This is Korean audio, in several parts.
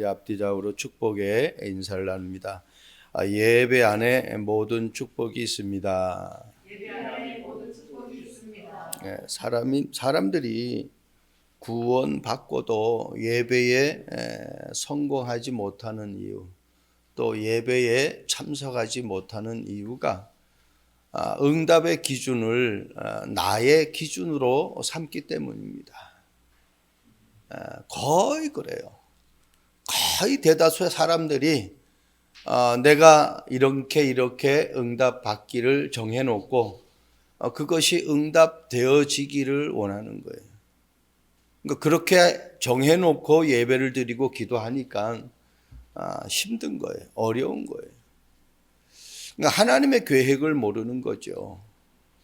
앞뒤좌우로 축복의 인사를 나눕니다. 예배 안에 모든 축복이 있습니다. 예배 안에 모든 축복이 있습니다. 사람들이 구원 받고도 예배에 성공하지 못하는 이유, 또 예배에 참석하지 못하는 이유가 응답의 기준을 나의 기준으로 삼기 때문입니다. 거의 그래요. 거의 대다수의 사람들이 내가 이렇게 응답 받기를 정해놓고 그것이 응답되어지기를 원하는 거예요. 그러니까 그렇게 정해놓고 예배를 드리고 기도하니까 힘든 거예요. 어려운 거예요. 그러니까 하나님의 계획을 모르는 거죠.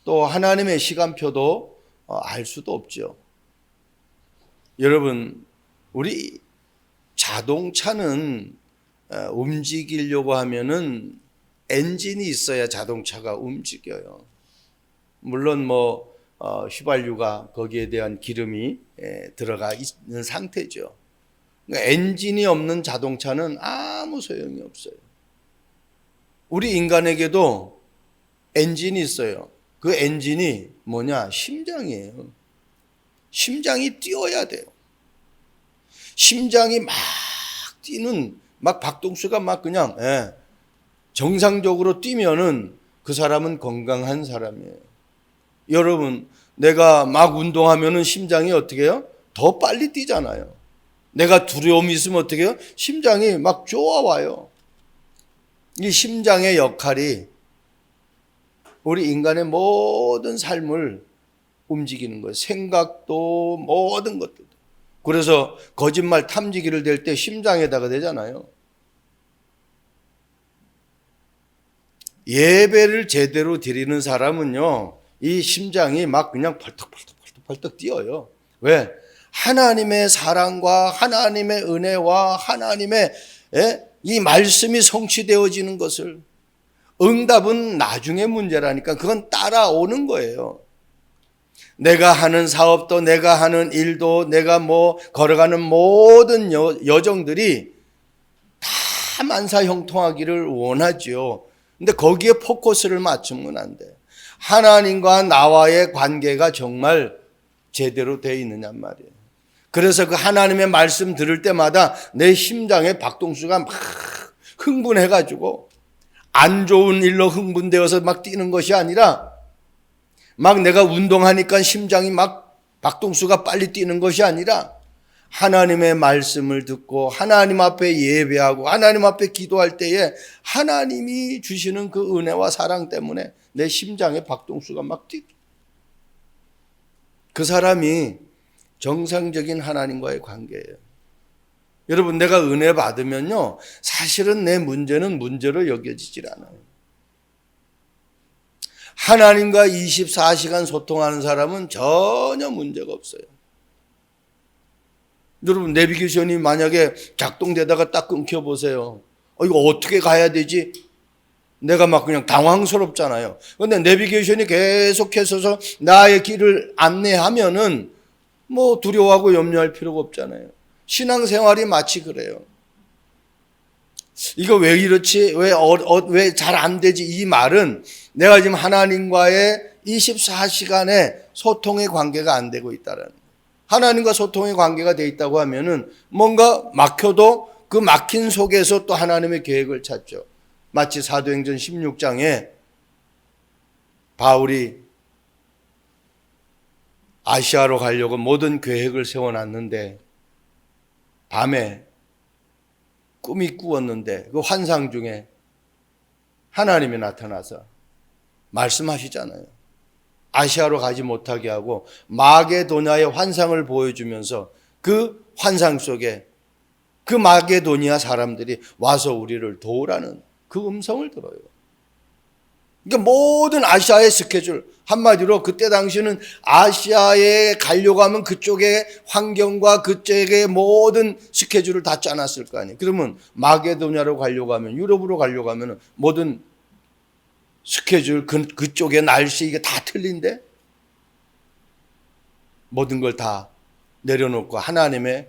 또 하나님의 시간표도 알 수도 없죠. 여러분, 우리 자동차는 움직이려고 하면은 엔진이 있어야 자동차가 움직여요. 물론 휘발유가 거기에 대한 기름이 들어가 있는 상태죠. 그러니까 엔진이 없는 자동차는 아무 소용이 없어요. 우리 인간에게도 엔진이 있어요. 그 엔진이 뭐냐? 심장이에요. 심장이 뛰어야 돼요. 심장이 막 뛰는, 막 박동수가 막 그냥 정상적으로 뛰면은 그 사람은 건강한 사람이에요. 여러분, 내가 막 운동하면은 심장이 어떻게 해요? 더 빨리 뛰잖아요. 내가 두려움이 있으면 어떻게 해요? 심장이 막 좋아와요. 이 심장의 역할이 우리 인간의 모든 삶을 움직이는 거예요. 생각도 모든 것들도. 그래서 거짓말 탐지기를 댈 때 심장에다가 대잖아요. 예배를 제대로 드리는 사람은요, 이 심장이 막 그냥 펄떡펄떡 뛰어요. 왜? 하나님의 사랑과 하나님의 은혜와 하나님의 이 말씀이 성취되어지는 것을, 응답은 나중의 문제라니까 그건 따라오는 거예요. 내가 하는 사업도, 내가 하는 일도, 내가 걸어가는 모든 여정들이 다 만사형통하기를 원하죠. 근데 거기에 포커스를 맞추면 안 돼. 하나님과 나와의 관계가 정말 제대로 되어 있느냐 말이에요. 그래서 그 하나님의 말씀 들을 때마다 내 심장의 박동수가 막 흥분해가지고 안 좋은 일로 흥분되어서 막 뛰는 것이 아니라, 막 내가 운동하니까 심장이 막 박동수가 빨리 뛰는 것이 아니라, 하나님의 말씀을 듣고 하나님 앞에 예배하고 하나님 앞에 기도할 때에 하나님이 주시는 그 은혜와 사랑 때문에 내 심장의 박동수가 막 뛰고, 그 사람이 정상적인 하나님과의 관계예요. 여러분, 내가 은혜 받으면요, 사실은 내 문제는 문제로 여겨지질 않아요. 하나님과 24시간 소통하는 사람은 전혀 문제가 없어요. 여러분, 내비게이션이 만약에 작동되다가 딱 끊겨보세요. 이거 어떻게 가야 되지? 내가 막 그냥 당황스럽잖아요. 그런데 내비게이션이 계속해서 나의 길을 안내하면은 두려워하고 염려할 필요가 없잖아요. 신앙생활이 마치 그래요. 이거 왜 이렇지? 왜 잘 안 되지? 이 말은 내가 지금 하나님과의 24시간의 소통의 관계가 안 되고 있다는 거예요. 하나님과 소통의 관계가 돼 있다고 하면은 뭔가 막혀도 그 막힌 속에서 또 하나님의 계획을 찾죠. 마치 사도행전 16장에 바울이 아시아로 가려고 모든 계획을 세워놨는데 밤에 꿈이 꾸었는데 그 환상 중에 하나님이 나타나서 말씀하시잖아요. 아시아로 가지 못하게 하고 마게도냐의 환상을 보여주면서 그 환상 속에 그 마게도니아 사람들이 와서 우리를 도우라는 그 음성을 들어요. 그러니까 모든 아시아의 스케줄, 한마디로 그때 당시는 아시아에 가려고 하면 그쪽의 환경과 그쪽의 모든 스케줄을 다 짜놨을 거 아니에요. 그러면 마게도냐로 가려고 하면, 유럽으로 가려고 하면 모든 스케줄, 그쪽의 날씨 이게 다 틀린데 모든 걸 다 내려놓고 하나님의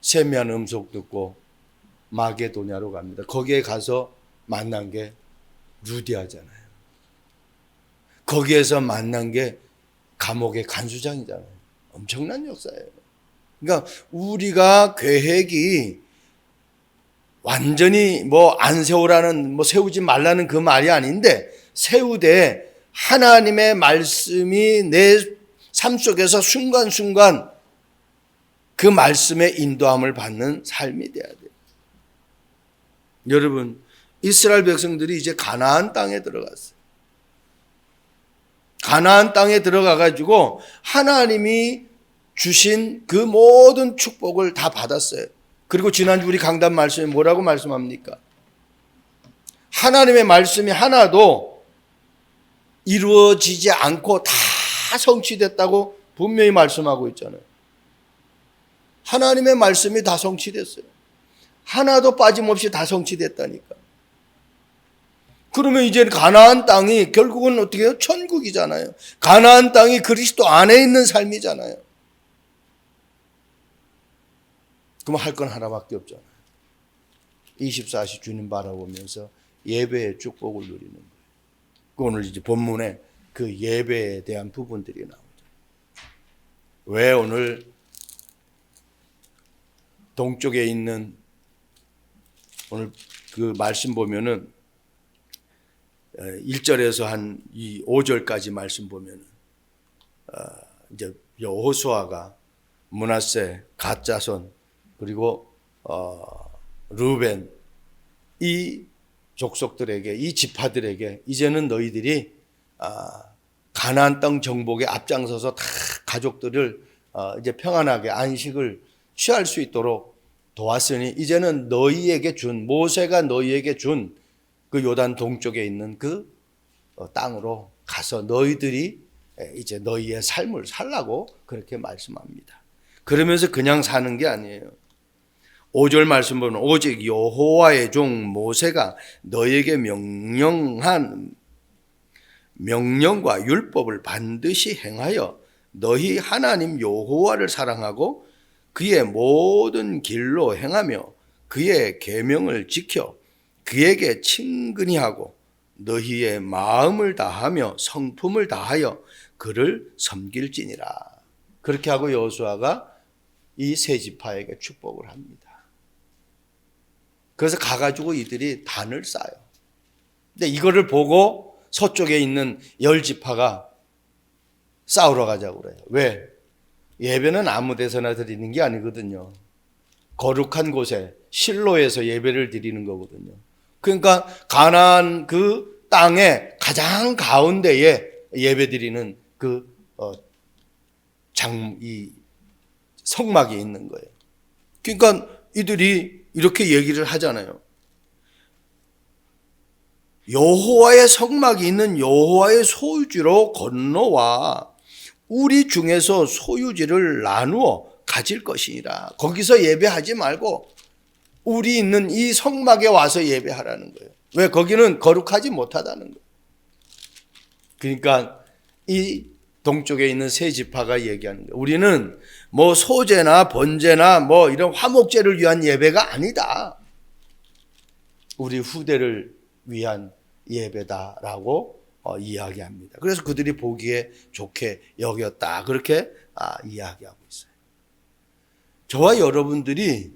세미한 음성 듣고 마게도냐로 갑니다. 거기에 가서 만난 게 루디아잖아요. 거기에서 만난 게 감옥의 간수장이잖아요. 엄청난 역사예요. 그러니까 우리가 계획이 완전히 안 세우라는, 세우지 말라는 그 말이 아닌데, 세우되 하나님의 말씀이 내 삶 속에서 순간순간 그 말씀의 인도함을 받는 삶이 돼야 돼요. 여러분, 이스라엘 백성들이 이제 가나안 땅에 들어갔어요. 가나안 땅에 들어가 가지고 하나님이 주신 그 모든 축복을 다 받았어요. 그리고 지난주 우리 강단 말씀에 뭐라고 말씀합니까? 하나님의 말씀이 하나도 이루어지지 않고 다 성취됐다고 분명히 말씀하고 있잖아요. 하나님의 말씀이 다 성취됐어요. 하나도 빠짐없이 다 성취됐다니까. 그러면 이제 가나안 땅이 결국은 어떻게 해요? 천국이잖아요. 가나안 땅이 그리스도 안에 있는 삶이잖아요. 그럼 할 건 하나밖에 없잖아요. 24시 주님 바라보면서 예배의 축복을 누리는 거예요. 오늘 이제 본문에 그 예배에 대한 부분들이 나오죠. 왜 오늘 동쪽에 있는 오늘 그 말씀 보면은 1절에서 한 이 5절까지 말씀 보면은 이제 여호수아가 므낫세, 갓 자손 그리고 르벤 이 족속들에게 이 지파들에게 이제는 너희들이 가나안 땅 정복에 앞장서서 다 가족들을 이제 평안하게 안식을 취할 수 있도록 도왔으니 이제는 너희에게 준 모세가 너희에게 준 그 요단 동쪽에 있는 그 땅으로 가서 너희들이 이제 너희의 삶을 살라고 그렇게 말씀합니다. 그러면서 그냥 사는 게 아니에요. 5절 말씀 보면 오직 여호와의 종 모세가 너희에게 명령한 명령과 율법을 반드시 행하여 너희 하나님 여호와를 사랑하고 그의 모든 길로 행하며 그의 계명을 지켜 그에게 친근히 하고 너희의 마음을 다하며 성품을 다하여 그를 섬길지니라. 그렇게 하고 여호수아가 이 세 지파에게 축복을 합니다. 그래서 가가지고 이들이 단을 쌓아요. 근데 이거를 보고 서쪽에 있는 10지파가 싸우러 가자고 그래요. 왜? 예배는 아무 데서나 드리는 게 아니거든요. 거룩한 곳에 실로에서 예배를 드리는 거거든요. 그러니까 가나안 그 땅의 가장 가운데에 예배 드리는 이 성막이 있는 거예요. 그러니까 이들이 이렇게 얘기를 하잖아요. 여호와의 성막이 있는 여호와의 소유지로 건너와 우리 중에서 소유지를 나누어 가질 것이니라. 거기서 예배하지 말고 우리 있는 이 성막에 와서 예배하라는 거예요. 왜? 거기는 거룩하지 못하다는 거예요. 그러니까 이 동쪽에 있는 세 지파가 얘기하는 거예요. 우리는 소제나 번제나 이런 화목제를 위한 예배가 아니다. 우리 후대를 위한 예배다라고 이야기합니다. 그래서 그들이 보기에 좋게 여겼다. 그렇게 이야기하고 있어요. 저와 여러분들이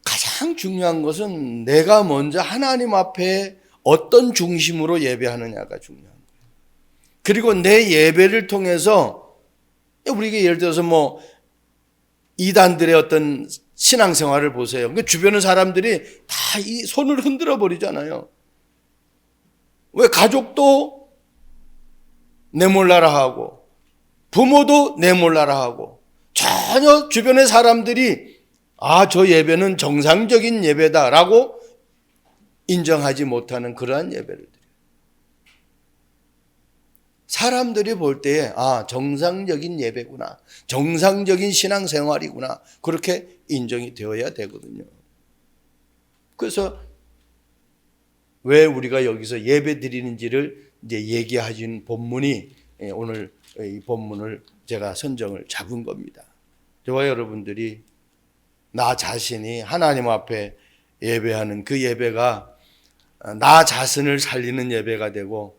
가장 중요한 것은 내가 먼저 하나님 앞에 어떤 중심으로 예배하느냐가 중요한 거예요. 그리고 내 예배를 통해서 우리가 예를 들어서 이단들의 어떤 신앙생활을 보세요. 그러니까 주변의 사람들이 다 이 손을 흔들어 버리잖아요. 왜? 가족도 내몰라라 하고 부모도 내몰라라 하고 전혀 주변의 사람들이 저 예배는 정상적인 예배다라고 인정하지 못하는 그러한 예배를 드려요. 사람들이 볼 때에 정상적인 예배구나, 정상적인 신앙생활이구나 그렇게 인정이 되어야 되거든요. 그래서 왜 우리가 여기서 예배 드리는지를 이제 얘기하신 본문이 오늘 이 본문을 제가 선정을 잡은 겁니다. 저와 여러분들이 나 자신이 하나님 앞에 예배하는 그 예배가 나 자신을 살리는 예배가 되고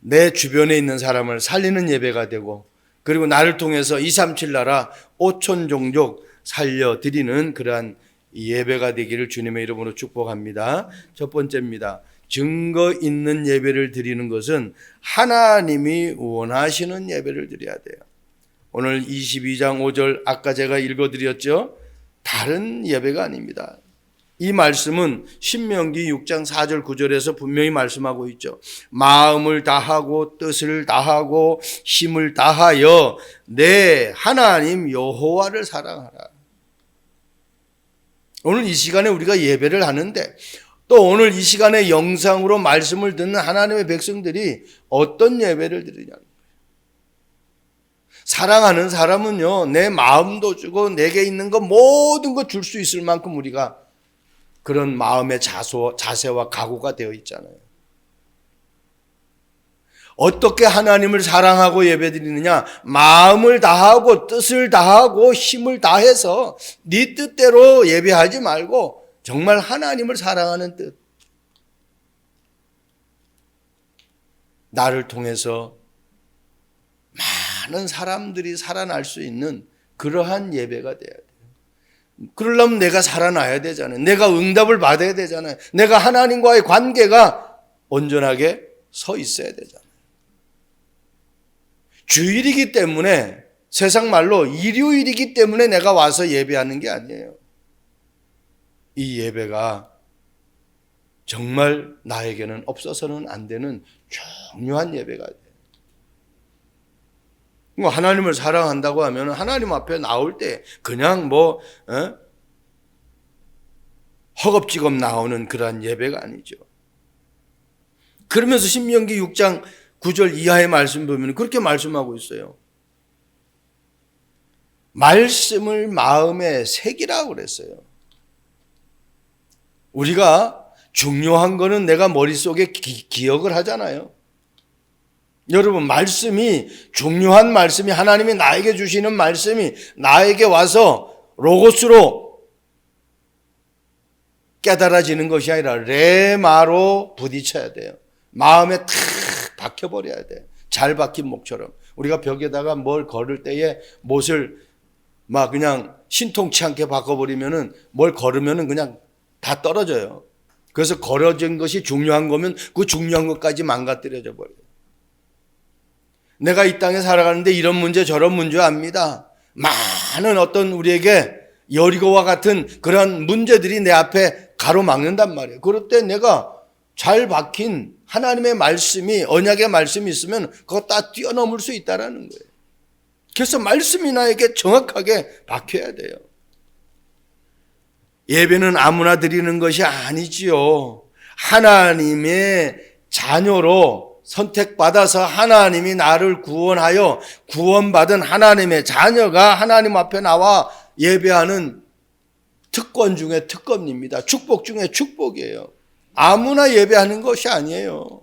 내 주변에 있는 사람을 살리는 예배가 되고 그리고 나를 통해서 237 나라 5천 종족 살려드리는 그러한 예배가 되기를 주님의 이름으로 축복합니다. 첫 번째입니다. 증거 있는 예배를 드리는 것은 하나님이 원하시는 예배를 드려야 돼요. 오늘 22장 5절 아까 제가 읽어드렸죠. 다른 예배가 아닙니다. 이 말씀은 신명기 6장 4절 9절에서 분명히 말씀하고 있죠. 마음을 다하고 뜻을 다하고 힘을 다하여 내 하나님 여호와를 사랑하라. 오늘 이 시간에 우리가 예배를 하는데 또 오늘 이 시간에 영상으로 말씀을 듣는 하나님의 백성들이 어떤 예배를 드리냐는 거예요. 사랑하는 사람은요, 내 마음도 주고 내게 있는 거 모든 거 줄 수 있을 만큼 우리가 그런 마음의 자세와 각오가 되어 있잖아요. 어떻게 하나님을 사랑하고 예배드리느냐? 마음을 다하고 뜻을 다하고 힘을 다해서 네 뜻대로 예배하지 말고 정말 하나님을 사랑하는 뜻. 나를 통해서 많은 사람들이 살아날 수 있는 그러한 예배가 돼야 돼요. 그러려면 내가 살아나야 되잖아요. 내가 응답을 받아야 되잖아요. 내가 하나님과의 관계가 온전하게 서 있어야 되잖아요. 주일이기 때문에 세상 말로 일요일이기 때문에 내가 와서 예배하는 게 아니에요. 이 예배가 정말 나에게는 없어서는 안 되는 중요한 예배가 돼요. 하나님을 사랑한다고 하면 하나님 앞에 나올 때 그냥 허겁지겁 나오는 그러한 예배가 아니죠. 그러면서 신명기 6장 9절 이하의 말씀 보면 그렇게 말씀하고 있어요. 말씀을 마음에 새기라고 그랬어요. 우리가 중요한 거는 내가 머릿속에 기억을 하잖아요. 여러분, 말씀이 중요한 말씀이 하나님이 나에게 주시는 말씀이 나에게 와서 로고스로 깨달아지는 것이 아니라 레마로 부딪혀야 돼요. 마음에 탁 박혀버려야 돼요. 잘 박힌 목처럼. 우리가 벽에다가 뭘 걸을 때에 못을 막 그냥 신통치 않게 바꿔버리면은 뭘 걸으면은 그냥 다 떨어져요. 그래서 걸어진 것이 중요한 거면 그 중요한 것까지 망가뜨려져 버려요. 내가 이 땅에 살아가는데 이런 문제 저런 문제 압니다. 많은 어떤 우리에게 여리고와 같은 그런 문제들이 내 앞에 가로막는단 말이에요. 그럴 때 내가 잘 박힌 하나님의 말씀이 언약의 말씀이 있으면 그거 다 뛰어넘을 수 있다라는 거예요. 그래서 말씀이 나에게 정확하게 박혀야 돼요. 예배는 아무나 드리는 것이 아니지요. 하나님의 자녀로 선택받아서 하나님이 나를 구원하여 구원받은 하나님의 자녀가 하나님 앞에 나와 예배하는 특권 중에 특권입니다. 축복 중에 축복이에요. 아무나 예배하는 것이 아니에요.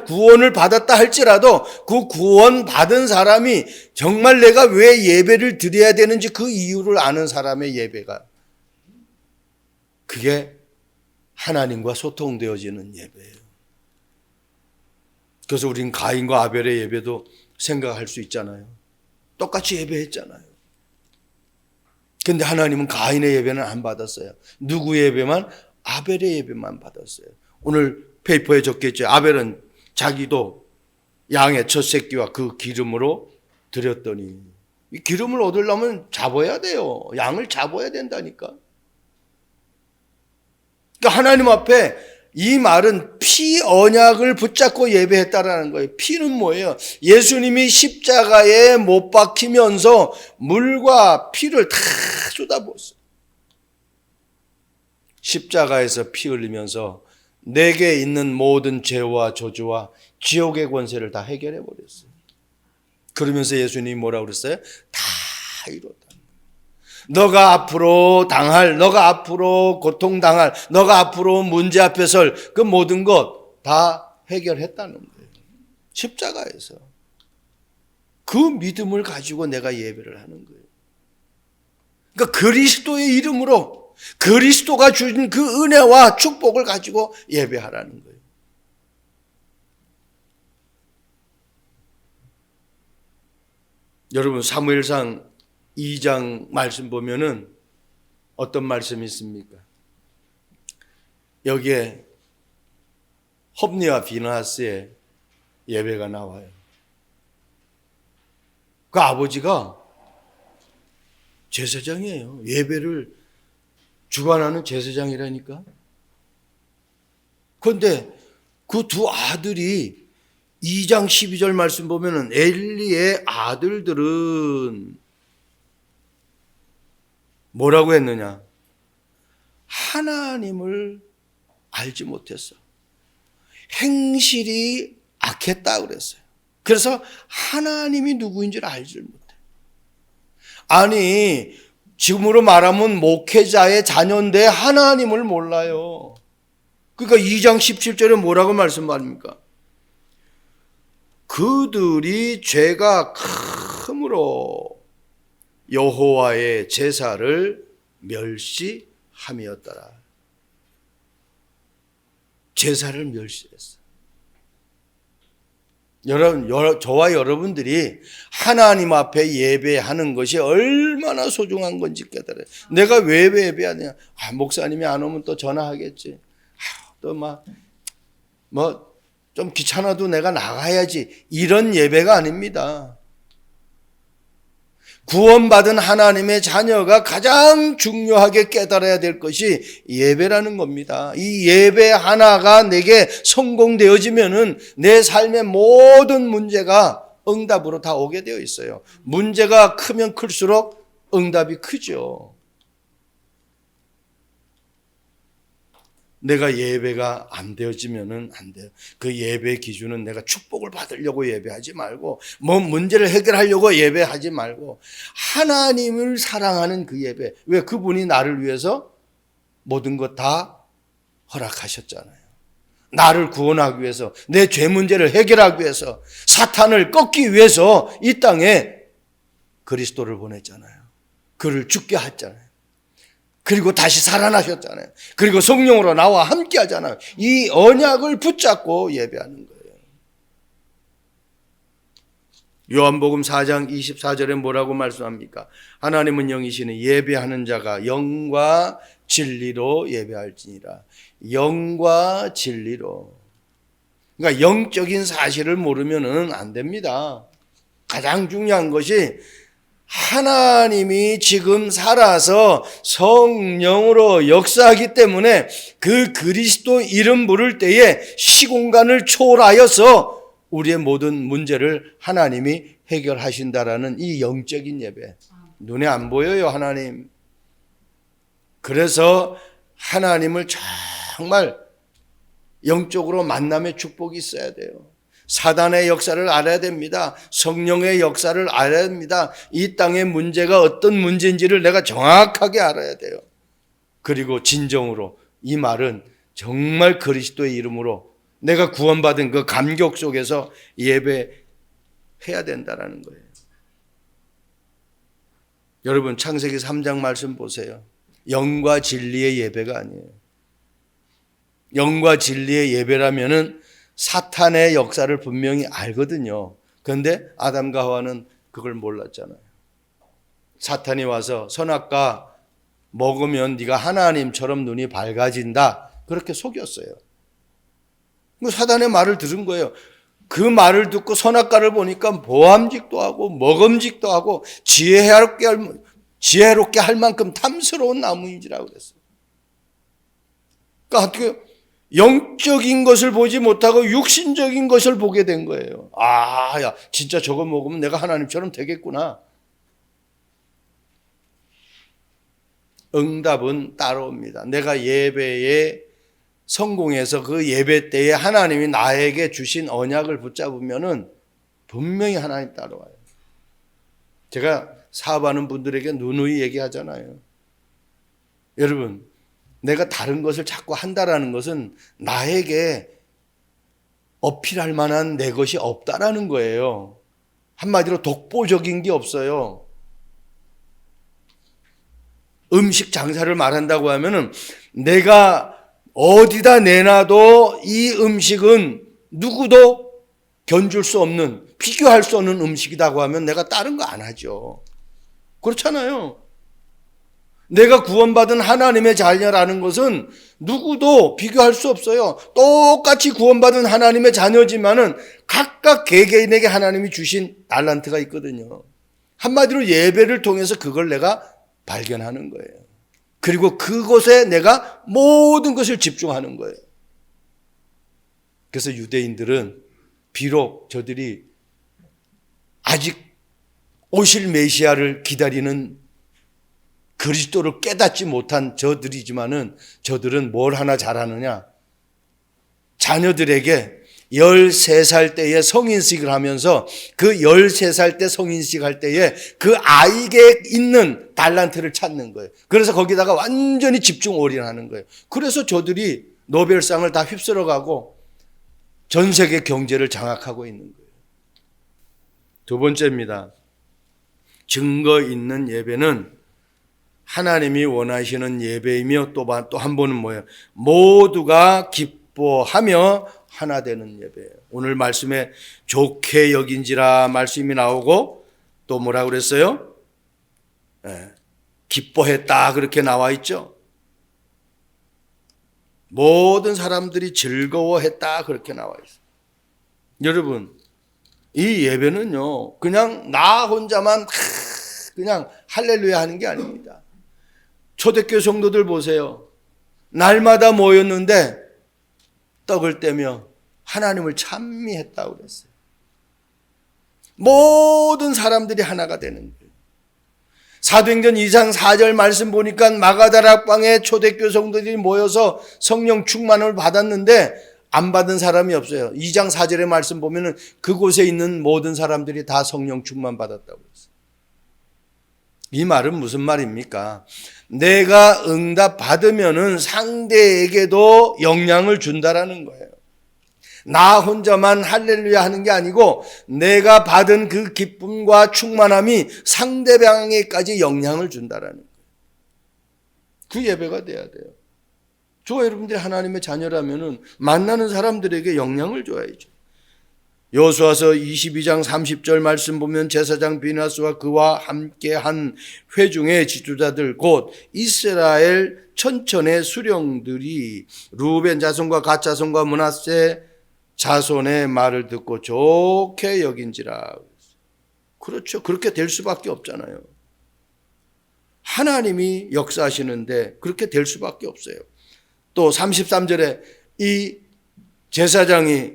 구원을 받았다 할지라도 그 구원받은 사람이 정말 내가 왜 예배를 드려야 되는지 그 이유를 아는 사람의 예배가 그게 하나님과 소통되어지는 예배예요. 그래서 우린 가인과 아벨의 예배도 생각할 수 있잖아요. 똑같이 예배했잖아요. 근데 하나님은 가인의 예배는 안 받았어요. 누구의 예배만? 아벨의 예배만 받았어요. 오늘 페이퍼에 적혀있죠. 아벨은 자기도 양의 첫 새끼와 그 기름으로 드렸더니 이 기름을 얻으려면 잡아야 돼요. 양을 잡아야 된다니까. 그러니까 하나님 앞에 이 말은 피 언약을 붙잡고 예배했다라는 거예요. 피는 뭐예요? 예수님이 십자가에 못 박히면서 물과 피를 다 쏟아부었어요. 십자가에서 피 흘리면서 내게 있는 모든 죄와 저주와 지옥의 권세를 다 해결해 버렸어요. 그러면서 예수님이 뭐라고 그랬어요? 다 이뤘다. 너가 앞으로 당할, 너가 앞으로 고통당할, 너가 앞으로 문제 앞에 설 그 모든 것 다 해결했다는 거예요. 십자가에서. 그 믿음을 가지고 내가 예배를 하는 거예요. 그러니까 그리스도의 이름으로 그리스도가 주신 그 은혜와 축복을 가지고 예배하라는 거예요. 여러분 사무엘상 2장 말씀 보면은 어떤 말씀이 있습니까? 여기에 홉니와 비느하스의 예배가 나와요. 그 아버지가 제사장이에요. 예배를 주관하는 제사장이라니까. 그런데 그 두 아들이 2장 12절 말씀 보면은 엘리의 아들들은 뭐라고 했느냐? 하나님을 알지 못했어. 행실이 악했다 그랬어요. 그래서 하나님이 누구인지를 알지 못해. 아니, 지금으로 말하면 목회자의 자녀인데 하나님을 몰라요. 그러니까 2장 17절에 뭐라고 말씀합니까? 그들이 죄가 크므로 여호와의 제사를 멸시함이었더라. 제사를 멸시했어. 여러분, 저와 여러분들이 하나님 앞에 예배하는 것이 얼마나 소중한 건지 깨달아요. 내가 왜 예배하냐? 목사님이 안 오면 또 전화하겠지. 또 좀 귀찮아도 내가 나가야지. 이런 예배가 아닙니다. 구원받은 하나님의 자녀가 가장 중요하게 깨달아야 될 것이 예배라는 겁니다. 이 예배 하나가 내게 성공되어지면은 내 삶의 모든 문제가 응답으로 다 오게 되어 있어요. 문제가 크면 클수록 응답이 크죠. 내가 예배가 안 되어지면은 안 돼요. 그 예배 기준은 내가 축복을 받으려고 예배하지 말고, 문제를 해결하려고 예배하지 말고, 하나님을 사랑하는 그 예배. 왜? 그분이 나를 위해서 모든 것 다 허락하셨잖아요. 나를 구원하기 위해서, 내 죄 문제를 해결하기 위해서, 사탄을 꺾기 위해서 이 땅에 그리스도를 보냈잖아요. 그를 죽게 했잖아요. 그리고 다시 살아나셨잖아요. 그리고 성령으로 나와 함께 하잖아요. 이 언약을 붙잡고 예배하는 거예요. 요한복음 4장 24절에 뭐라고 말씀합니까? 하나님은 영이시니 예배하는 자가 영과 진리로 예배할지니라. 영과 진리로. 그러니까 영적인 사실을 모르면은 안 됩니다. 가장 중요한 것이 하나님이 지금 살아서 성령으로 역사하기 때문에 그 그리스도 이름 부를 때에 시공간을 초월하여서 우리의 모든 문제를 하나님이 해결하신다라는 이 영적인 예배. 눈에 안 보여요, 하나님. 그래서 하나님을 정말 영적으로 만남의 축복이 있어야 돼요. 사단의 역사를 알아야 됩니다. 성령의 역사를 알아야 됩니다. 이 땅의 문제가 어떤 문제인지를 내가 정확하게 알아야 돼요. 그리고 진정으로 이 말은 정말 그리스도의 이름으로 내가 구원받은 그 감격 속에서 예배해야 된다는 거예요. 여러분 창세기 3장 말씀 보세요. 영과 진리의 예배가 아니에요. 영과 진리의 예배라면은 사탄의 역사를 분명히 알거든요. 그런데 아담과 하와는 그걸 몰랐잖아요. 사탄이 와서 선악과 먹으면 네가 하나님처럼 눈이 밝아진다. 그렇게 속였어요. 사단의 말을 들은 거예요. 그 말을 듣고 선악과를 보니까 모함직도 하고 먹음직도 하고 지혜롭게 할 만큼 탐스러운 나무인지라고 그랬어요. 그러니까 어떻게 영적인 것을 보지 못하고 육신적인 것을 보게 된 거예요. 야, 진짜 저거 먹으면 내가 하나님처럼 되겠구나. 응답은 따라옵니다. 내가 예배에 성공해서 그 예배 때에 하나님이 나에게 주신 언약을 붙잡으면은 분명히 하나님 따라와요. 제가 사업하는 분들에게 누누이 얘기하잖아요. 여러분, 내가 다른 것을 자꾸 한다라는 것은 나에게 어필할 만한 내 것이 없다라는 거예요. 한마디로 독보적인 게 없어요. 음식 장사를 말한다고 하면은 내가 어디다 내놔도 이 음식은 누구도 견줄 수 없는, 비교할 수 없는 음식이라고 하면 내가 다른 거 안 하죠. 그렇잖아요. 내가 구원받은 하나님의 자녀라는 것은 누구도 비교할 수 없어요. 똑같이 구원받은 하나님의 자녀지만은 각각 개개인에게 하나님이 주신 달란트가 있거든요. 한마디로 예배를 통해서 그걸 내가 발견하는 거예요. 그리고 그곳에 내가 모든 것을 집중하는 거예요. 그래서 유대인들은 비록 저들이 아직 오실 메시아를 기다리는 그리스도를 깨닫지 못한 저들이지만은 저들은 뭘 하나 잘하느냐? 자녀들에게 13살 때에 성인식을 하면서 그 13살 때 성인식 할 때에 그 아이에게 있는 달란트를 찾는 거예요. 그래서 거기다가 완전히 집중 올인하는 거예요. 그래서 저들이 노벨상을 다 휩쓸어가고 전 세계 경제를 장악하고 있는 거예요. 두 번째입니다. 증거 있는 예배는 하나님이 원하시는 예배이며 또 한 번은 뭐예요? 모두가 기뻐하며 하나 되는 예배예요. 오늘 말씀에 좋게 여긴지라 말씀이 나오고 또 뭐라고 그랬어요? 기뻐했다 그렇게 나와 있죠. 모든 사람들이 즐거워했다 그렇게 나와 있어요. 여러분, 이 예배는요 그냥 나 혼자만 그냥 할렐루야 하는 게 아닙니다. 초대교회 성도들 보세요. 날마다 모였는데 떡을 떼며 하나님을 찬미했다고 그랬어요. 모든 사람들이 하나가 되는 거예요. 사도행전 2장 4절 말씀 보니까 마가다락방에 초대교회 성도들이 모여서 성령 충만을 받았는데 안 받은 사람이 없어요. 2장 4절의 말씀 보면은 그곳에 있는 모든 사람들이 다 성령 충만 받았다고 했어요. 이 말은 무슨 말입니까? 내가 응답 받으면은 상대에게도 영향을 준다라는 거예요. 나 혼자만 할렐루야 하는 게 아니고 내가 받은 그 기쁨과 충만함이 상대방에게까지 영향을 준다라는 거예요. 그 예배가 돼야 돼요. 저 여러분들이 하나님의 자녀라면은 만나는 사람들에게 영향을 줘야죠. 여호수아서 22장 30절 말씀 보면 제사장 비나스와 그와 함께한 회중의 지도자들 곧 이스라엘 천천의 수령들이 루벤 자손과 갓 자손과 므낫세 자손의 말을 듣고 좋게 여긴지라. 그렇죠. 그렇게 될 수밖에 없잖아요. 하나님이 역사하시는데 그렇게 될 수밖에 없어요. 또 33절에 이 제사장이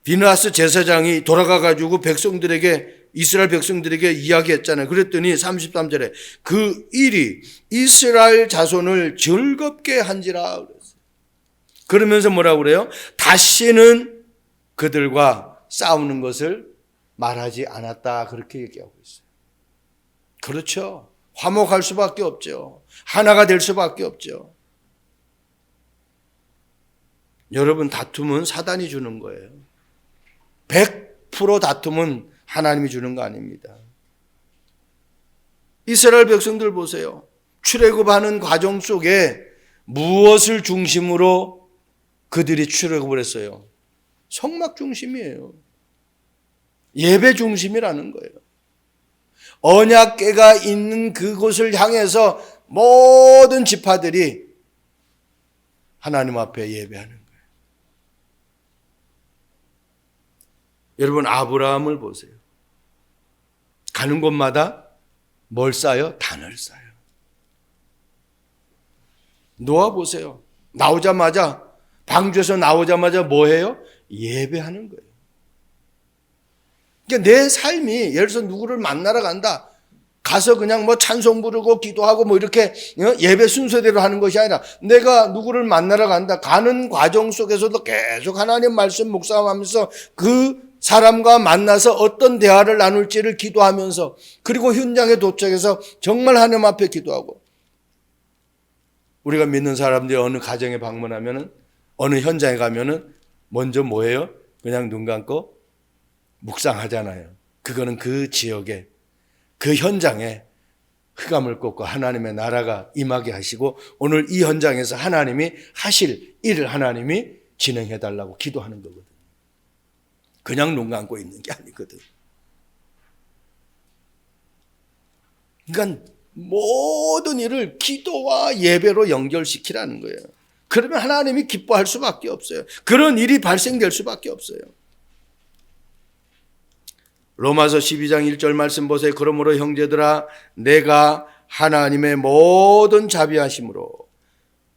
비나스 제사장이 돌아가가지고 백성들에게 이스라엘 백성들에게 이야기했잖아요. 그랬더니 33절에 그 일이 이스라엘 자손을 즐겁게 한지라 그랬어요. 그러면서 뭐라고 그래요? 다시는 그들과 싸우는 것을 말하지 않았다 그렇게 얘기하고 있어요. 그렇죠. 화목할 수밖에 없죠. 하나가 될 수밖에 없죠. 여러분, 다툼은 사단이 주는 거예요. 100% 다툼은 하나님이 주는 거 아닙니다. 이스라엘 백성들 보세요. 출애굽하는 과정 속에 무엇을 중심으로 그들이 출애굽을 했어요? 성막 중심이에요. 예배 중심이라는 거예요. 언약궤가 있는 그곳을 향해서 모든 지파들이 하나님 앞에 예배하는 거예요. 여러분, 아브라함을 보세요. 가는 곳마다 뭘 쌓아요? 단을 쌓아요. 노아 보세요. 나오자마자, 방주에서 나오자마자 뭐 해요? 예배하는 거예요. 그러니까 내 삶이 예를 들어서 누구를 만나러 간다. 가서 그냥 뭐 찬송 부르고 기도하고 뭐 이렇게 예배 순서대로 하는 것이 아니라 내가 누구를 만나러 간다. 가는 과정 속에서도 계속 하나님 말씀 묵상하면서 그 사람과 만나서 어떤 대화를 나눌지를 기도하면서 그리고 현장에 도착해서 정말 하나님 앞에 기도하고 우리가 믿는 사람들이 어느 가정에 방문하면은 어느 현장에 가면은 먼저 뭐예요? 그냥 눈 감고 묵상하잖아요. 그거는 그 지역에 그 현장에 흑암을 꺾고 하나님의 나라가 임하게 하시고 오늘 이 현장에서 하나님이 하실 일을 하나님이 진행해 달라고 기도하는 거거든. 그냥 눈 감고 있는 게 아니거든. 그러니까 모든 일을 기도와 예배로 연결시키라는 거예요. 그러면 하나님이 기뻐할 수밖에 없어요. 그런 일이 발생될 수밖에 없어요. 로마서 12장 1절 말씀 보세요. 그러므로 형제들아 내가 하나님의 모든 자비하심으로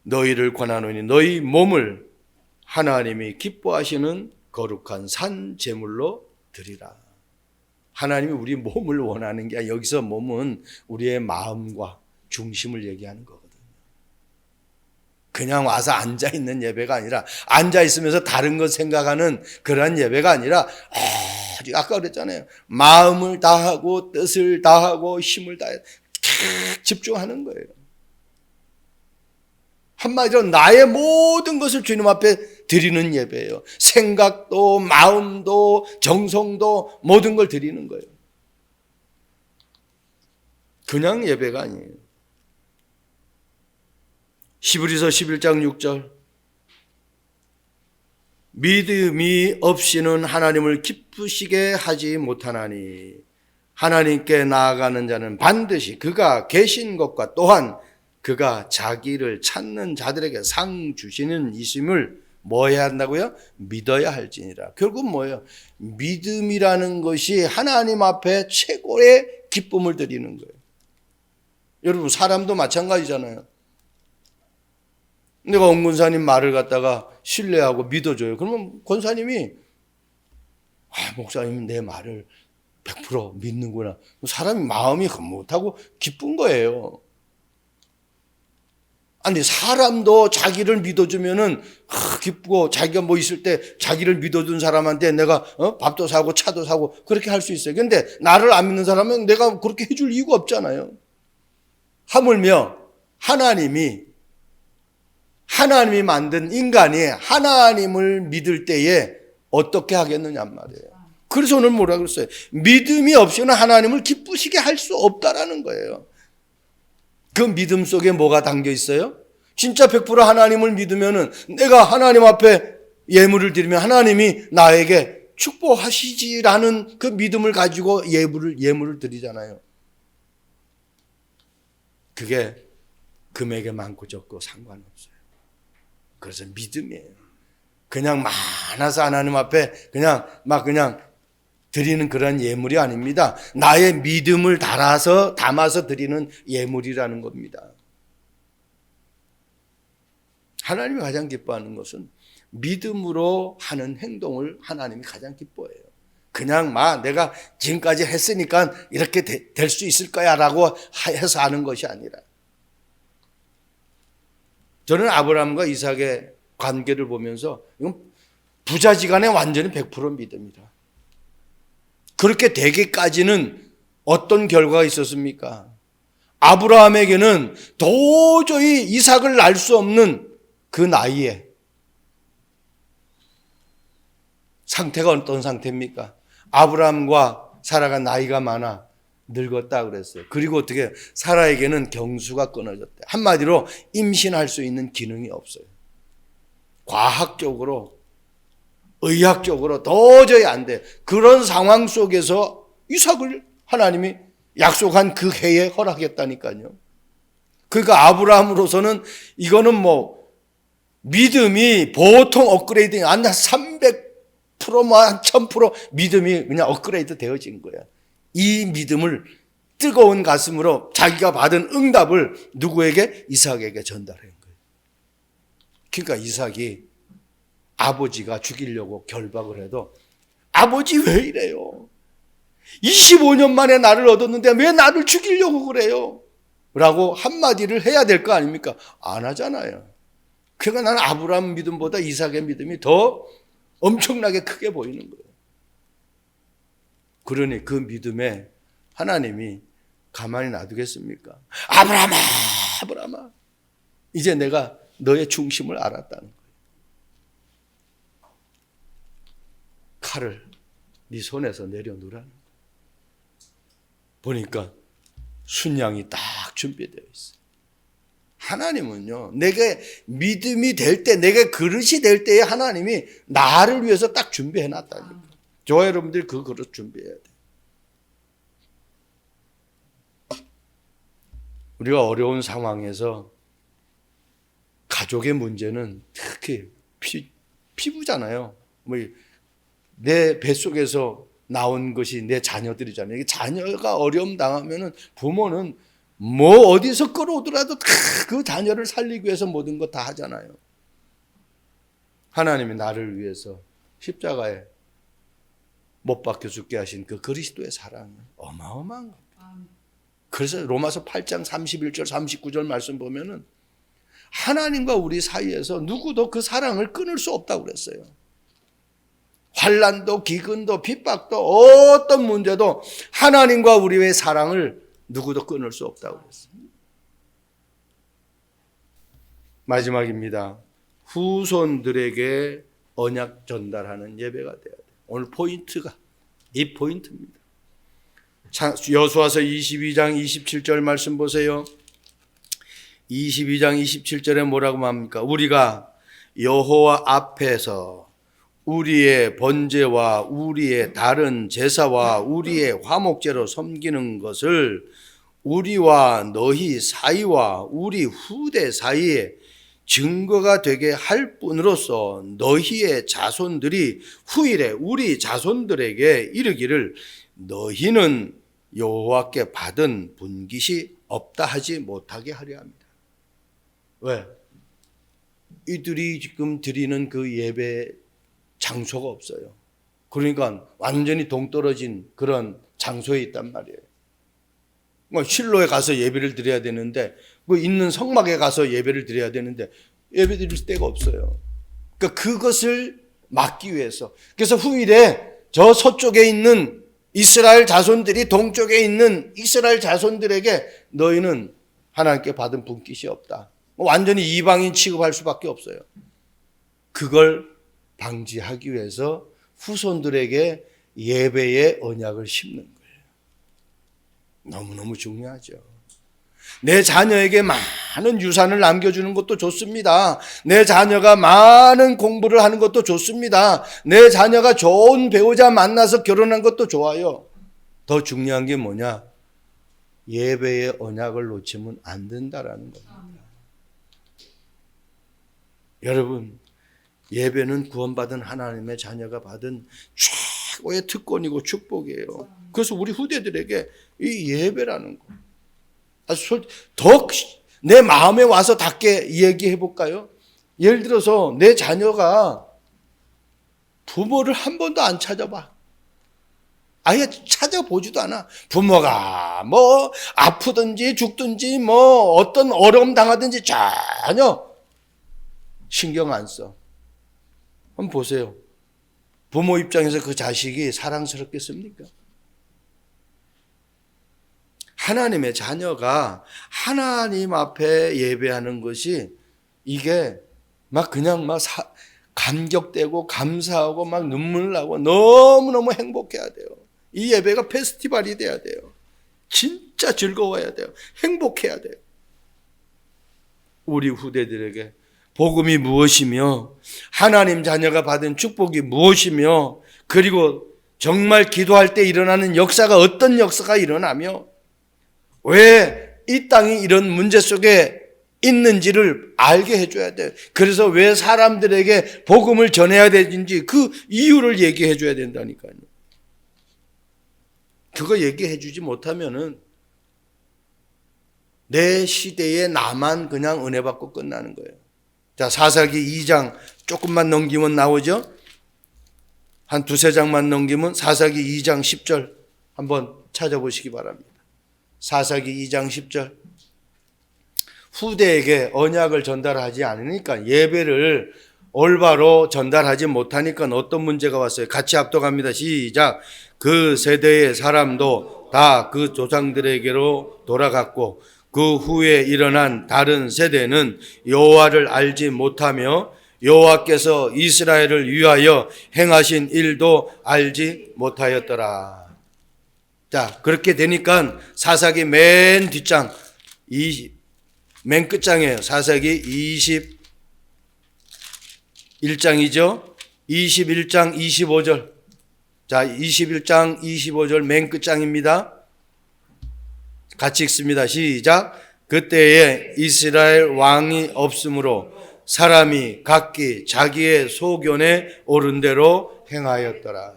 너희를 권하노니 너희 몸을 하나님이 기뻐하시는 거룩한 산 제물로 드리라. 하나님이 우리 몸을 원하는 게 아니라 여기서 몸은 우리의 마음과 중심을 얘기하는 거거든요. 그냥 와서 앉아있는 예배가 아니라 앉아있으면서 다른 것 생각하는 그러한 예배가 아니라 아까 그랬잖아요. 마음을 다하고 뜻을 다하고 힘을 다해 집중하는 거예요. 한마디로 나의 모든 것을 주님 앞에 드리는 예배예요. 생각도 마음도 정성도 모든 걸 드리는 거예요. 그냥 예배가 아니에요. 히브리서 11장 6절 믿음이 없이는 하나님을 기쁘시게 하지 못하나니 하나님께 나아가는 자는 반드시 그가 계신 것과 또한 그가 자기를 찾는 자들에게 상 주시는 이심을 뭐 해야 한다고요? 믿어야 할지니라. 결국 뭐예요? 믿음이라는 것이 하나님 앞에 최고의 기쁨을 드리는 거예요. 여러분 사람도 마찬가지잖아요. 내가 ông 권사님 말을 갖다가 신뢰하고 믿어줘요. 그러면 권사님이 목사님이 내 말을 100% 믿는구나. 사람이 마음이 못하고 기쁜 거예요. 아니 사람도 자기를 믿어주면은 기쁘고 자기가 뭐 있을 때 자기를 믿어준 사람한테 내가 밥도 사고 차도 사고 그렇게 할 수 있어요. 그런데 나를 안 믿는 사람은 내가 그렇게 해줄 이유가 없잖아요. 하물며 하나님이 만든 인간이 하나님을 믿을 때에 어떻게 하겠느냐 말이에요. 그래서 오늘 뭐라 그랬어요? 믿음이 없이는 하나님을 기쁘시게 할 수 없다라는 거예요. 그 믿음 속에 뭐가 담겨 있어요? 진짜 100% 하나님을 믿으면은 내가 하나님 앞에 예물을 드리면 하나님이 나에게 축복하시지라는 그 믿음을 가지고 예물을 드리잖아요. 그게 금액에 많고 적고 상관없어요. 그래서 믿음이에요. 그냥 많아서 하나님 앞에 그냥 드리는 그런 예물이 아닙니다. 나의 믿음을 담아서 드리는 예물이라는 겁니다. 하나님이 가장 기뻐하는 것은 믿음으로 하는 행동을 하나님이 가장 기뻐해요. 그냥 내가 지금까지 했으니까 이렇게 될 수 있을 거야 라고 해서 하는 것이 아니라 저는 아브라함과 이삭의 관계를 보면서 이건 부자지간에 완전히 100% 믿음이다. 그렇게 되기까지는 어떤 결과가 있었습니까? 아브라함에게는 도저히 이삭을 낳을 수 없는 그 나이에 상태가 어떤 상태입니까? 아브라함과 사라가 나이가 많아 늙었다 그랬어요. 그리고 어떻게 사라에게는 경수가 끊어졌대. 한마디로 임신할 수 있는 기능이 없어요. 과학적으로 의학적으로 도저히 안 돼. 그런 상황 속에서 이삭을 하나님이 약속한 그 해에 허락했다니까요. 그러니까 아브라함으로서는 이거는 믿음이 보통 업그레이딩 한 300% 한 1000% 믿음이 그냥 업그레이드 되어진 거야. 이 믿음을 뜨거운 가슴으로 자기가 받은 응답을 누구에게? 이삭에게 전달한 거예요. 그러니까 이삭이 아버지가 죽이려고 결박을 해도 아버지 왜 이래요? 25년 만에 나를 얻었는데 왜 나를 죽이려고 그래요? 라고 한마디를 해야 될 거 아닙니까? 안 하잖아요. 그러니까 나는 아브라함 믿음보다 이삭의 믿음이 더 엄청나게 크게 보이는 거예요. 그러니 그 믿음에 하나님이 가만히 놔두겠습니까? 아브라함아 이제 내가 너의 중심을 알았다는 거예요. 칼을 네 손에서 내려놓으라는 거예요. 보니까 순양이 딱 준비되어 있어요. 하나님은요, 내게 믿음이 될 때, 내게 그릇이 될 때에 하나님이 나를 위해서 딱 준비해 놨다니까. 저와 여러분들이 그 그릇 준비해야 돼요. 우리가 어려운 상황에서 가족의 문제는 특히 피부잖아요. 내 뱃속에서 나온 것이 내 자녀들이잖아요. 자녀가 어려움 당하면은 부모는 뭐 어디서 끌어오더라도 다 그 자녀를 살리기 위해서 모든 것 다 하잖아요. 하나님이 나를 위해서 십자가에 못 박혀 죽게 하신 그 그리스도의 사랑은 어마어마한 겁니다. 그래서 로마서 8장 31절 39절 말씀 보면은 하나님과 우리 사이에서 누구도 그 사랑을 끊을 수 없다고 그랬어요. 환난도 기근도 핍박도 어떤 문제도 하나님과 우리의 사랑을 누구도 끊을 수 없다고 그랬어요. 마지막입니다. 후손들에게 언약 전달하는 예배가 돼야 돼요. 오늘 포인트가 이 포인트입니다. 여수와서 22장 27절 말씀 보세요. 22장 27절에 뭐라고 합니까? 우리가 여호와 앞에서 우리의 번제와 우리의 다른 제사와 우리의 화목제로 섬기는 것을 우리와 너희 사이와 우리 후대 사이에 증거가 되게 할 뿐으로써 너희의 자손들이 후일에 우리 자손들에게 이르기를 너희는 여호와께 받은 분깃이 없다 하지 못하게 하려 합니다. 왜? 이들이 지금 드리는 그 예배 장소가 없어요. 그러니까 완전히 동떨어진 그런 장소에 있단 말이에요. 실로에 가서 예배를 드려야 되는데 있는 성막에 가서 예배를 드려야 되는데 예배 드릴 데가 없어요. 그러니까 그것을 막기 위해서. 그래서 후일에 저 서쪽에 있는 이스라엘 자손들이 동쪽에 있는 이스라엘 자손들에게 너희는 하나님께 받은 분깃이 없다. 완전히 이방인 취급할 수밖에 없어요. 그걸 방지하기 위해서 후손들에게 예배의 언약을 심는 거예요. 너무너무 중요하죠. 내 자녀에게 많은 유산을 남겨주는 것도 좋습니다. 내 자녀가 많은 공부를 하는 것도 좋습니다. 내 자녀가 좋은 배우자 만나서 결혼한 것도 좋아요. 더 중요한 게 뭐냐? 예배의 언약을 놓치면 안 된다라는 겁니다. 여러분, 예배는 구원받은 하나님의 자녀가 받은 최고의 특권이고 축복이에요. 그래서 우리 후대들에게 이 예배라는 거 아주 더 내 마음에 와서 닿게 얘기해 볼까요? 예를 들어서 내 자녀가 부모를 한 번도 안 찾아봐. 아예 찾아보지도 않아. 부모가 뭐 아프든지 죽든지 뭐 어떤 어려움 당하든지 전혀 신경 안 써. 한번 보세요. 부모 입장에서 그 자식이 사랑스럽겠습니까? 하나님의 자녀가 하나님 앞에 예배하는 것이 이게 막 그냥 막 감격되고 감사하고 막 눈물 나고 너무너무 행복해야 돼요. 이 예배가 페스티벌이 돼야 돼요. 진짜 즐거워야 돼요. 행복해야 돼요. 우리 후대들에게 복음이 무엇이며 하나님 자녀가 받은 축복이 무엇이며 그리고 정말 기도할 때 일어나는 역사가 어떤 역사가 일어나며 왜 이 땅이 이런 문제 속에 있는지를 알게 해줘야 돼요. 그래서 왜 사람들에게 복음을 전해야 되는지 그 이유를 얘기해 줘야 된다니까요. 그거 얘기해 주지 못하면은 내 시대에 나만 그냥 은혜 받고 끝나는 거예요. 자, 사사기 2장 조금만 넘기면 나오죠? 한 두세 장만 넘기면 사사기 2장 10절 한번 찾아보시기 바랍니다. 사사기 2장 10절. 후대에게 언약을 전달하지 않으니까 예배를 올바로 전달하지 못하니까 어떤 문제가 왔어요? 같이 합독합니다. 시작. 그 세대의 사람도 다 그 조상들에게로 돌아갔고 그 후에 일어난 다른 세대는 여호와를 알지 못하며 여호와께서 이스라엘을 위하여 행하신 일도 알지 못하였더라. 자, 그렇게 되니까 사사기 맨 뒷장, 맨 끝장이에요. 사사기 21장이죠. 21장 25절. 자, 21장 25절 맨 끝장입니다. 같이 읽습니다. 시작. 그때에 이스라엘 왕이 없으므로 사람이 각기 자기의 소견에 옳은 대로 행하였더라.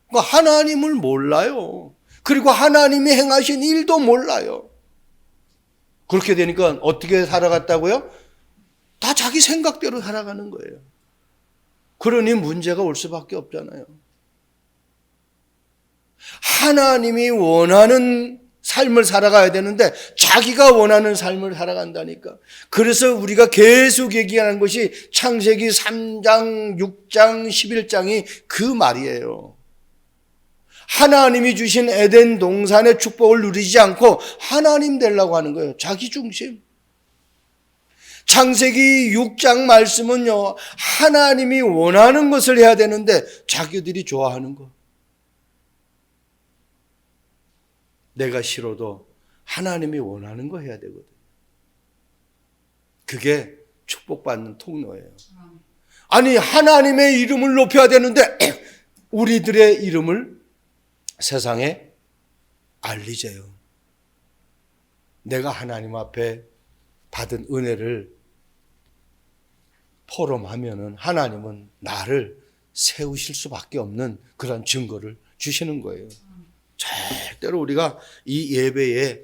그러니까 하나님을 몰라요. 그리고 하나님이 행하신 일도 몰라요. 그렇게 되니까 어떻게 살아갔다고요? 다 자기 생각대로 살아가는 거예요. 그러니 문제가 올 수밖에 없잖아요. 하나님이 원하는 삶을 살아가야 되는데 자기가 원하는 삶을 살아간다니까. 그래서 우리가 계속 얘기하는 것이 창세기 3장, 6장, 11장이 그 말이에요. 하나님이 주신 에덴 동산의 축복을 누리지 않고 하나님 되려고 하는 거예요. 자기 중심. 창세기 6장 말씀은요, 하나님이 원하는 것을 해야 되는데 자기들이 좋아하는 것. 내가 싫어도 하나님이 원하는 거 해야 되거든. 그게 축복받는 통로예요. 아니, 하나님의 이름을 높여야 되는데 우리들의 이름을 세상에 알리재요. 내가 하나님 앞에 받은 은혜를 포럼하면은 하나님은 나를 세우실 수밖에 없는 그런 증거를 주시는 거예요. 절대로 우리가 이 예배에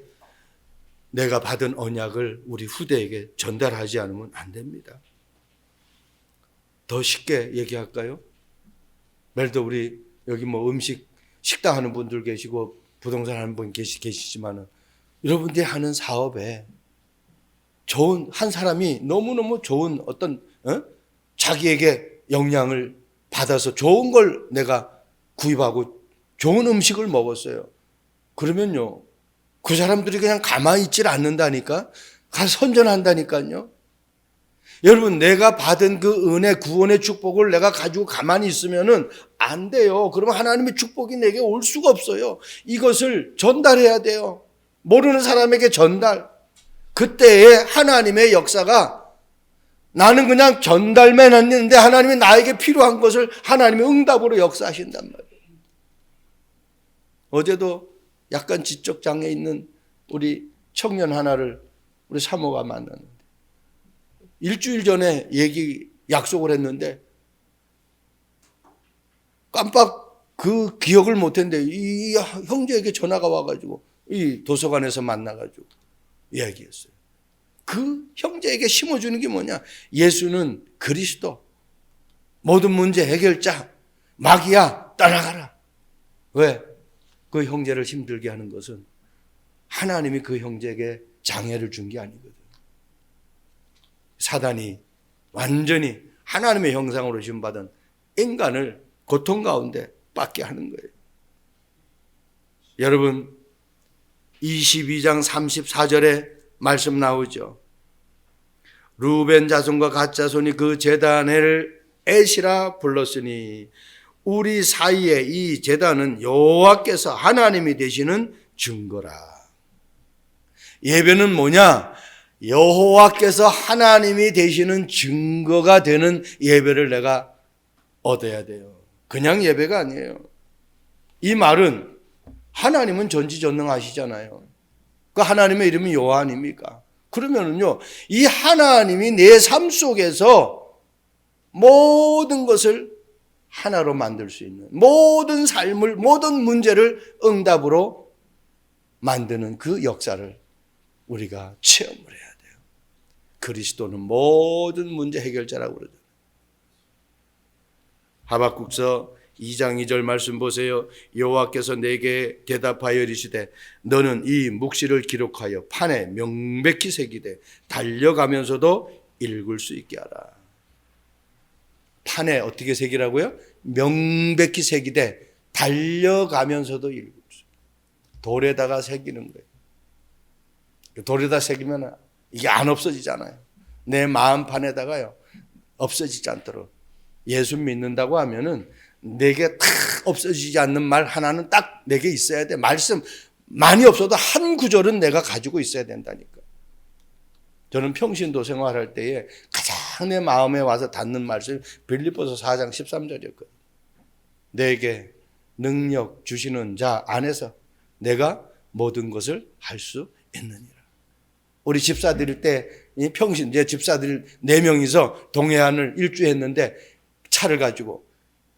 내가 받은 언약을 우리 후대에게 전달하지 않으면 안 됩니다. 더 쉽게 얘기할까요? 예를 들어 우리 여기 뭐 식당 하는 분들 계시고 부동산 하는 분 계시지만은 여러분들이 하는 사업에 좋은 한 사람이 너무너무 좋은 어떤 자기에게 영향을 받아서 좋은 걸 내가 구입하고 좋은 음식을 먹었어요. 그러면요, 그 사람들이 그냥 가만히 있질 않는다니까? 가서 선전한다니까요. 여러분, 내가 받은 그 은혜, 구원의 축복을 내가 가지고 가만히 있으면은 안 돼요. 그러면 하나님의 축복이 내게 올 수가 없어요. 이것을 전달해야 돼요. 모르는 사람에게 전달. 그때에 하나님의 역사가 나는 그냥 전달만 했는데 하나님이 나에게 필요한 것을 하나님의 응답으로 역사하신단 말이에요. 어제도 약간 지적 장애 있는 우리 청년 하나를 우리 사모가 만났는데 일주일 전에 약속을 했는데 깜빡 그 기억을 못했는데 이 형제에게 전화가 와가지고 이 도서관에서 만나가지고 이야기했어요. 그 형제에게 심어주는 게 뭐냐? 예수는 그리스도, 모든 문제 해결자, 마귀야 떠나가라. 왜? 그 형제를 힘들게 하는 것은 하나님이 그 형제에게 장애를 준 게 아니거든. 사단이 완전히 하나님의 형상으로 지음받은 인간을 고통 가운데 빠게 하는 거예요. 여러분, 22장 34절에 말씀 나오죠. 루벤 자손과 갓 자손이 그 제단을 에시라 불렀으니 우리 사이에 이 제단은 여호와께서 하나님이 되시는 증거라. 예배는 뭐냐? 여호와께서 하나님이 되시는 증거가 되는 예배를 내가 얻어야 돼요. 그냥 예배가 아니에요. 이 말은 하나님은 전지전능하시잖아요. 그 하나님의 이름이 여호와 아닙니까? 그러면은요, 이 하나님이 내 삶 속에서 모든 것을 하나로 만들 수 있는, 모든 삶을, 모든 문제를 응답으로 만드는 그 역사를 우리가 체험을 해야 돼요. 그리스도는 모든 문제 해결자라고 그러죠. 하박국서 2장 2절 말씀 보세요. 여호와께서 내게 대답하여 이르시되 너는 이 묵시를 기록하여 판에 명백히 새기되 달려가면서도 읽을 수 있게 하라. 판에 어떻게 새기라고요? 명백히 새기되 달려가면서도 읽을 수 있게. 돌에다가 새기는 거예요. 돌에다 새기면 이게 안 없어지잖아요. 내 마음판에다가요, 없어지지 않도록. 예수 믿는다고 하면은 내게 다 없어지지 않는 말 하나는 딱 내게 있어야 돼. 말씀 많이 없어도 한 구절은 내가 가지고 있어야 된다니까. 저는 평신도 생활할 때에 가장 내 마음에 와서 닿는 말씀이 빌립보서 4장 13절이었거든요. 내게 능력 주시는 자 안에서 내가 모든 것을 할 수 있느니라. 우리 집사드릴 때 평신 제 집사들 4명이서 동해안을 일주했는데 차를 가지고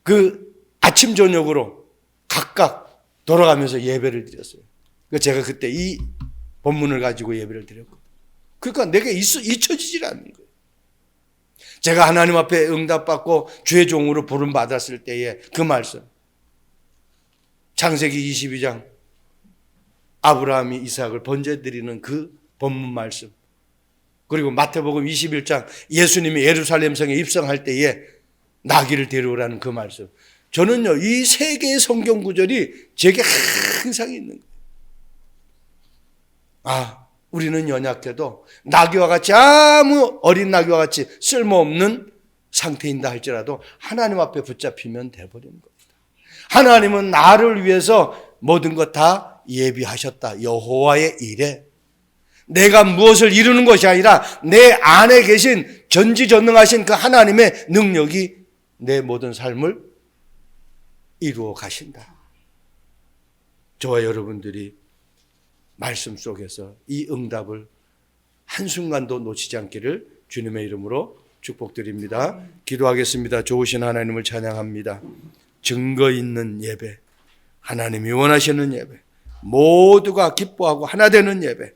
그 아침 저녁으로 각각 돌아가면서 예배를 드렸어요. 제가 그때 이 본문을 가지고 예배를 드렸거든요. 그러니까 내게 잊혀지질 않는 거예요. 제가 하나님 앞에 응답받고 주의 종으로 부름 받았을 때에 그 말씀, 창세기 22장 아브라함이 이삭을 번제드리는 그 본문 말씀, 그리고 마태복음 21장 예수님이 예루살렘 성에 입성할 때에 나귀를 데려오라는 그 말씀. 저는요, 이 세 개의 성경 구절이 제게 항상 있는 거예요. 우리는 연약해도 나귀와 같이 아무 어린 나귀와 같이 쓸모없는 상태인다 할지라도 하나님 앞에 붙잡히면 돼버리는 겁니다. 하나님은 나를 위해서 모든 것 다 예비하셨다. 여호와의 일에 내가 무엇을 이루는 것이 아니라 내 안에 계신 전지전능하신 그 하나님의 능력이 내 모든 삶을 이루어 가신다. 저와 여러분들이 말씀 속에서 이 응답을 한순간도 놓치지 않기를 주님의 이름으로 축복드립니다. 기도하겠습니다. 좋으신 하나님을 찬양합니다. 증거 있는 예배, 하나님이 원하시는 예배, 모두가 기뻐하고 하나 되는 예배,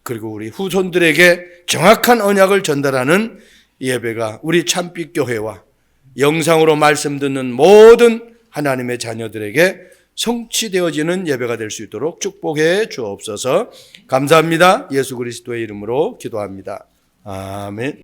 그리고 우리 후손들에게 정확한 언약을 전달하는 예배가 우리 참빛교회와 영상으로 말씀 듣는 모든 하나님의 자녀들에게 성취되어지는 예배가 될 수 있도록 축복해 주옵소서. 감사합니다. 예수 그리스도의 이름으로 기도합니다. 아멘.